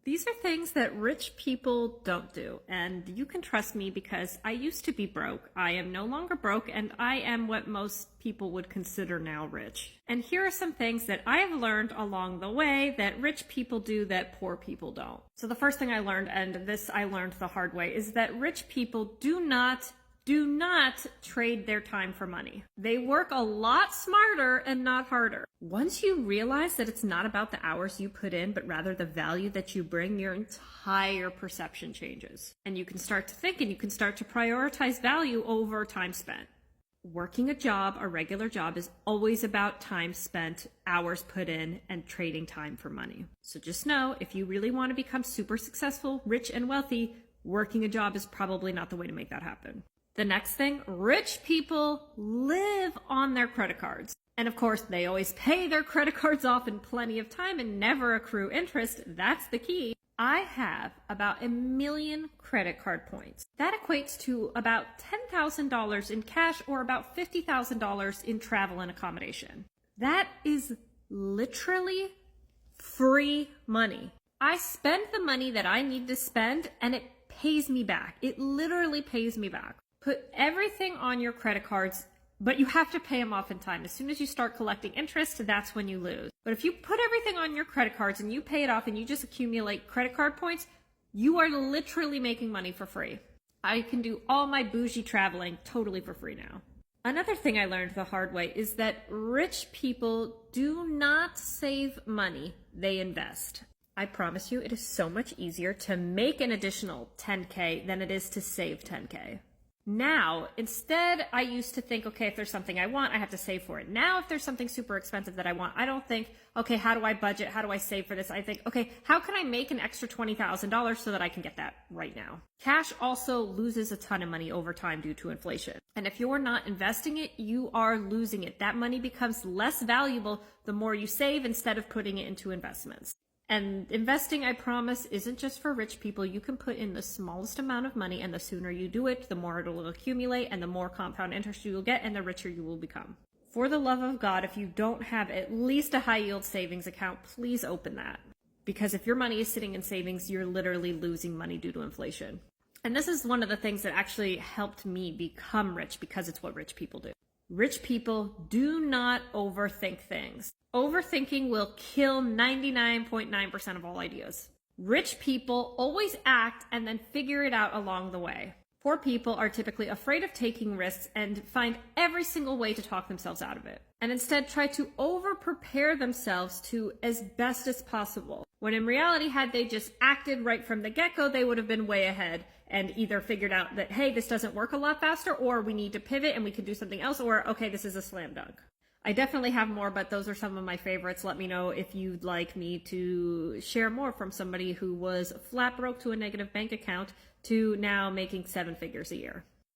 These are things that rich people don't do, and you can trust me because I used to be broke. I am no longer broke, and I am what most people would consider now rich. And here are some things that I have learned along the way that rich people do that poor people don't. So the first thing I learned, and this I learned the hard way, is that rich people do not trade their time for money. They work a lot smarter and not harder. Once you realize that it's not about the hours you put in, but rather the value that you bring, your entire perception changes. And you can start to think and you can start to prioritize value over time spent. Working a job, a regular job, is always about time spent, hours put in, and trading time for money. So just know, if you really want to become super successful, rich, and wealthy, working a job is probably not the way to make that happen. The next thing, rich people live on their credit cards. And of course, they always pay their credit cards off in plenty of time and never accrue interest. That's the key. I have about 1 million credit card points. That equates to about $10,000 in cash or about $50,000 in travel and accommodation. That is literally free money. I spend the money that I need to spend and it pays me back. It literally pays me back. Put everything on your credit cards, but you have to pay them off in time. As soon as you start collecting interest, that's when you lose. But if you put everything on your credit cards and you pay it off and you just accumulate credit card points, you are literally making money for free. I can do all my bougie traveling totally for free now. Another thing I learned the hard way is that rich people do not save money, they invest. I promise you, it is so much easier to make an additional 10K than it is to save 10K. Now, instead, I used to think, okay, if there's something I want, I have to save for it. Now, if there's something super expensive that I want, I don't think, okay, how do I budget? How do I save for this? I think, okay, how can I make an extra $20,000 so that I can get that right now? Cash also loses a ton of money over time due to inflation. And if you're not investing it, you are losing it. That money becomes less valuable the more you save instead of putting it into investments. And investing, I promise, isn't just for rich people. You can put in the smallest amount of money, and the sooner you do it, the more it will accumulate, and the more compound interest you will get, and the richer you will become. For the love of God, if you don't have at least a high yield savings account, please open that. Because if your money is sitting in savings, you're literally losing money due to inflation. And this is one of the things that actually helped me become rich, because it's what rich people do. Rich people do not overthink things. Overthinking will kill 99.9% of all ideas. Rich people always act and then figure it out along the way. Poor people are typically afraid of taking risks and find every single way to talk themselves out of it, and instead try to over-prepare themselves to as best as possible. When in reality, had they just acted right from the get-go, they would have been way ahead and either figured out that, hey, this doesn't work a lot faster, or we need to pivot and we can do something else, or okay, this is a slam dunk. I definitely have more, but those are some of my favorites. Let me know if you'd like me to share more from somebody who was flat broke to a negative bank account to now making 7 figures a year.